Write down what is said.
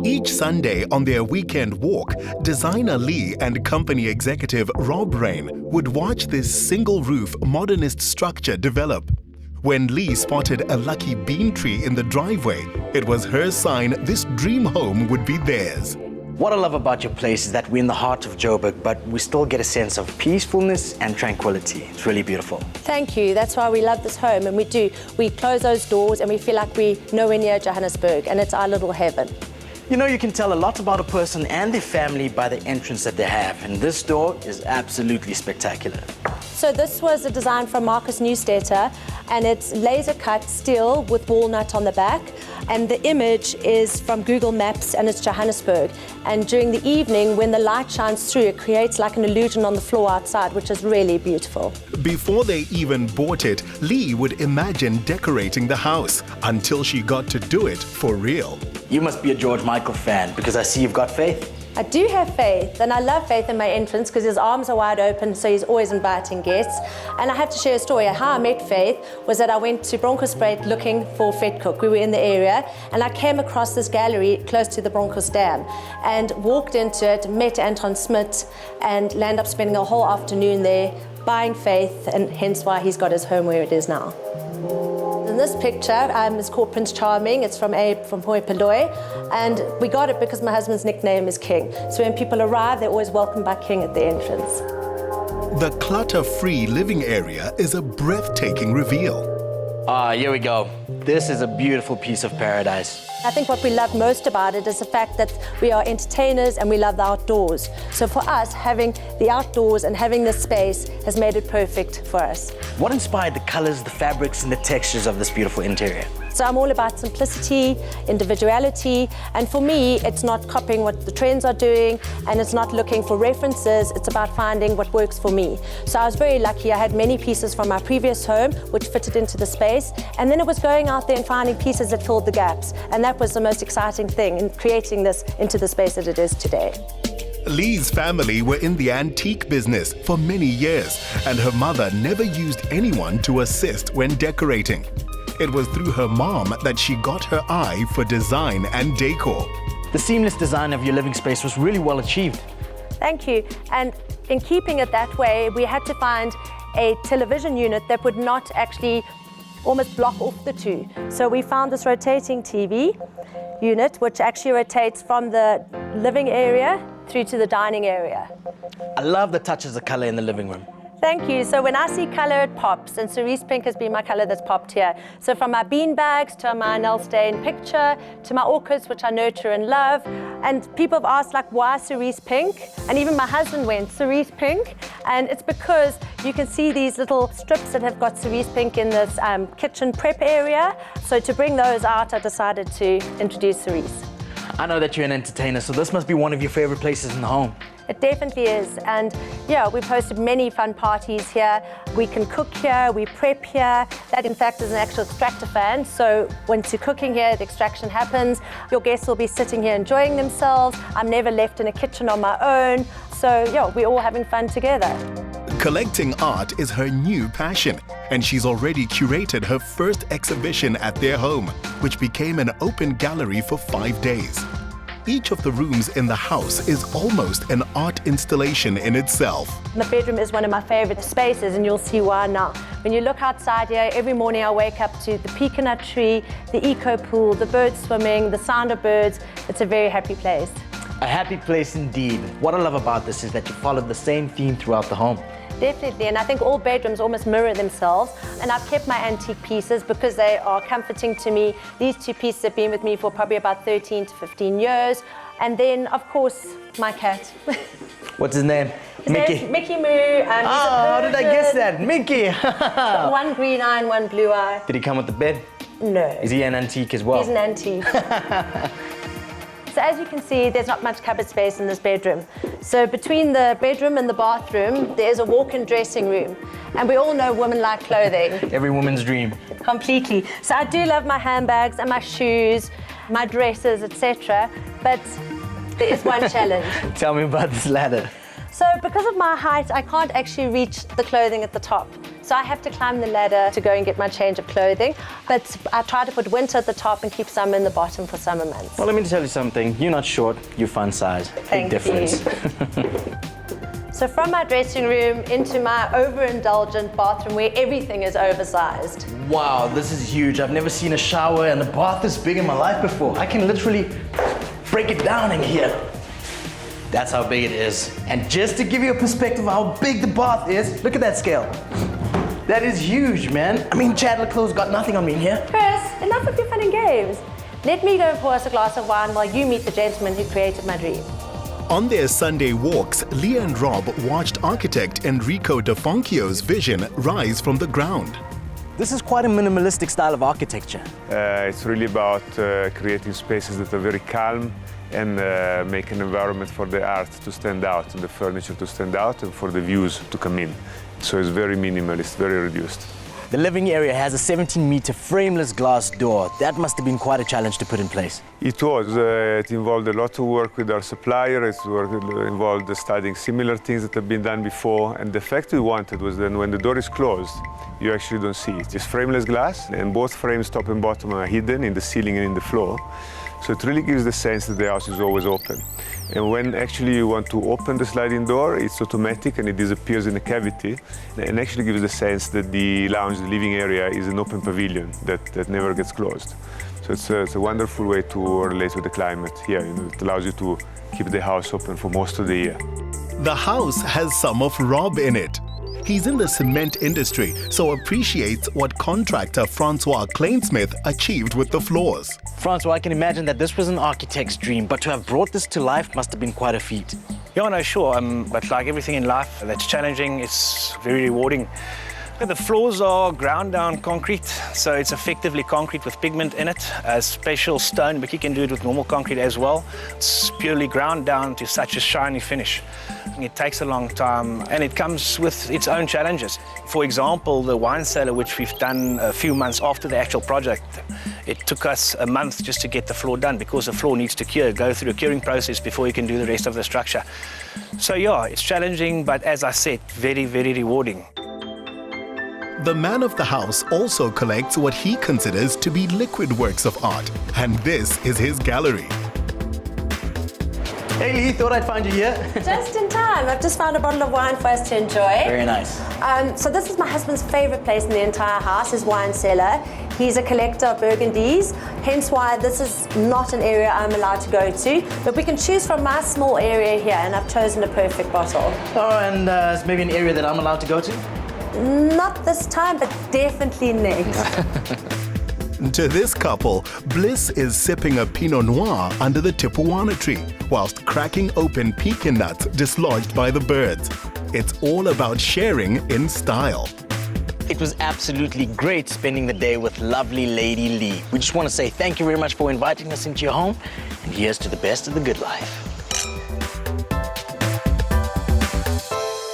Each Sunday on their weekend walk, designer Leigh and company executive Rob Rein would watch this single-roof modernist structure develop. When Leigh spotted a lucky bean tree in the driveway, it was her sign this dream home would be theirs. What I love about your place is that we're in the heart of Joburg, but we still get a sense of peacefulness and tranquility. It's really beautiful. Thank you. That's why we love this home, and we do. We close those doors and we feel like we're nowhere near Johannesburg, and it's our little heaven. You know, you can tell a lot about a person and their family by the entrance that they have, and this door is absolutely spectacular. So this was a design from Marcus Newstetter, and it's laser cut steel with walnut on the back, and the image is from Google Maps, and it's Johannesburg. And during the evening, when the light shines through, it creates like an illusion on the floor outside, which is really beautiful. Before they even bought it, Leigh would imagine decorating the house until she got to do it for real. You must be a George Michael fan, because I see you've got faith. I do have faith, and I love Faith in my entrance because his arms are wide open, so he's always inviting guests. And I have to share a story. How I met Faith was that I went to Bronkhorstspruit looking for Fred Cook. We were in the area, and I came across this gallery close to the Bronkhorst Dam and walked into it, met Anton Smit, and landed up spending a whole afternoon there buying Faith, and hence why he's got his home where it is now. In this picture, it's called Prince Charming. It's from Abe from Hoi Polloi, and we got it because my husband's nickname is King. So when people arrive, they're always welcomed by King at the entrance. The clutter-free living area is a breathtaking reveal. Here we go. This is a beautiful piece of paradise. I think what we love most about it is the fact that we are entertainers and we love the outdoors. So for us, having the outdoors and having this space has made it perfect for us. What inspired the colors, the fabrics, and the textures of this beautiful interior? So I'm all about simplicity, individuality, and for me, it's not copying what the trends are doing, and it's not looking for references, it's about finding what works for me. So I was very lucky. I had many pieces from my previous home which fitted into the space, and then it was going out there and finding pieces that filled the gaps, and that was the most exciting thing in creating this into the space that it is today. Leigh's family were in the antique business for many years, and her mother never used anyone to assist when decorating. It was through her mom that she got her eye for design and decor. The seamless design of your living space was really well achieved. Thank you. And in keeping it that way, we had to find a television unit that would not actually almost block off the two. So we found this rotating TV unit, which actually rotates from the living area through to the dining area. I love the touches of color in the living room. Thank you. So when I see color, it pops, and cerise pink has been my color that's popped here. So from my bean bags to my Nell Stain picture to my orchids, which I nurture and love. And people have asked, like, why cerise pink? And even my husband went, cerise pink? And it's because you can see these little strips that have got cerise pink in this kitchen prep area. So to bring those out, I decided to introduce cerise. I know that you're an entertainer, so this must be one of your favorite places in the home. It definitely is, and yeah, we've hosted many fun parties here. We can cook here, we prep here. That in fact is an actual extractor fan, so once you're cooking here, the extraction happens. Your guests will be sitting here enjoying themselves. I'm never left in a kitchen on my own, so yeah, we're all having fun together. Collecting art is her new passion, and she's already curated her first exhibition at their home, which became an open gallery for 5 days. Each of the rooms in the house is almost an art installation in itself. The bedroom is one of my favorite spaces, and you'll see why now. When you look outside here, every morning I wake up to the pecanut tree, the eco pool, the birds swimming, the sound of birds. It's a very happy place. A happy place indeed. What I love about this is that you followed the same theme throughout the home. Definitely, and I think all bedrooms almost mirror themselves, and I've kept my antique pieces because they are comforting to me. These two pieces have been with me for probably about 13 to 15 years. And then, of course, my cat. What's his name? Mickey. Mickey Moo. How did I guess that? Mickey! One green eye and one blue eye. Did he come with the bed? No. Is he an antique as well? He's an antique. So as you can see, there's not much cupboard space in this bedroom. So between the bedroom and the bathroom, there's a walk-in dressing room. And we all know women like clothing. Every woman's dream. Completely. So I do love my handbags and my shoes, my dresses, etc. But there is one challenge. Tell me about this ladder. So because of my height, I can't actually reach the clothing at the top. So I have to climb the ladder to go and get my change of clothing. But I try to put winter at the top and keep summer in the bottom for summer months. Well, let me tell you something. You're not short, you're fun size. Thank Big difference. So from my dressing room into my overindulgent bathroom where everything is oversized. Wow, this is huge. I've never seen a shower and a bath this big in my life before. I can literally break it down in here. That's how big it is. And just to give you a perspective of how big the bath is, look at that scale. That is huge, man. I mean, Chandler Clothes got nothing on me in here. Chris, enough of your fun and games. Let me go and pour us a glass of wine while you meet the gentleman who created my dream. On their Sunday walks, Leigh and Rob watched architect Enrico De Foncchio's vision rise from the ground. This is quite a minimalistic style of architecture. It's really about creating spaces that are very calm and make an environment for the art to stand out and the furniture to stand out and for the views to come in. So it's very minimalist, very reduced. The living area has a 17-meter frameless glass door. That must have been quite a challenge to put in place. It was. It involved a lot of work with our supplier. It involved studying similar things that have been done before. And the effect we wanted was that when the door is closed, you actually don't see it. It's frameless glass, and both frames, top and bottom, are hidden in the ceiling and in the floor. So it really gives the sense that the house is always open. And when actually you want to open the sliding door, it's automatic and it disappears in a cavity, and actually gives the sense that the lounge, the living area, is an open pavilion that never gets closed. So it's a wonderful way to relate with the climate here. You know, it allows you to keep the house open for most of the year. The house has some of Rob in it. He's in the cement industry, so appreciates what contractor Francois Klainsmith achieved with the floors. Francois, I can imagine that this was an architect's dream, but to have brought this to life must have been quite a feat. Yeah, no, sure. But like everything in life that's challenging, it's very rewarding. The floors are ground down concrete, so it's effectively concrete with pigment in it, a special stone, but you can do it with normal concrete as well. It's purely ground down to such a shiny finish. It takes a long time and it comes with its own challenges. For example, the wine cellar, which we've done a few months after the actual project, it took us a month just to get the floor done because the floor needs to cure, go through a curing process before you can do the rest of the structure. So yeah, it's challenging, but as I said, very, very rewarding. The man of the house also collects what he considers to be liquid works of art, and this is his gallery. Hey Leigh, thought I'd find you here. Just in time. I've just found a bottle of wine for us to enjoy. Very nice. So this is my husband's favorite place in the entire house, his wine cellar. He's a collector of Burgundies, hence why this is not an area I'm allowed to go to. But we can choose from my small area here, and I've chosen a perfect bottle. Oh, and it's maybe an area that I'm allowed to go to? Not this time, but definitely next. To this couple, Bliss is sipping a Pinot Noir under the Tipuana tree, whilst cracking open pecan nuts dislodged by the birds. It's all about sharing in style. It was absolutely great spending the day with lovely Lady Leigh. We just want to say thank you very much for inviting us into your home, and here's to the best of the good life.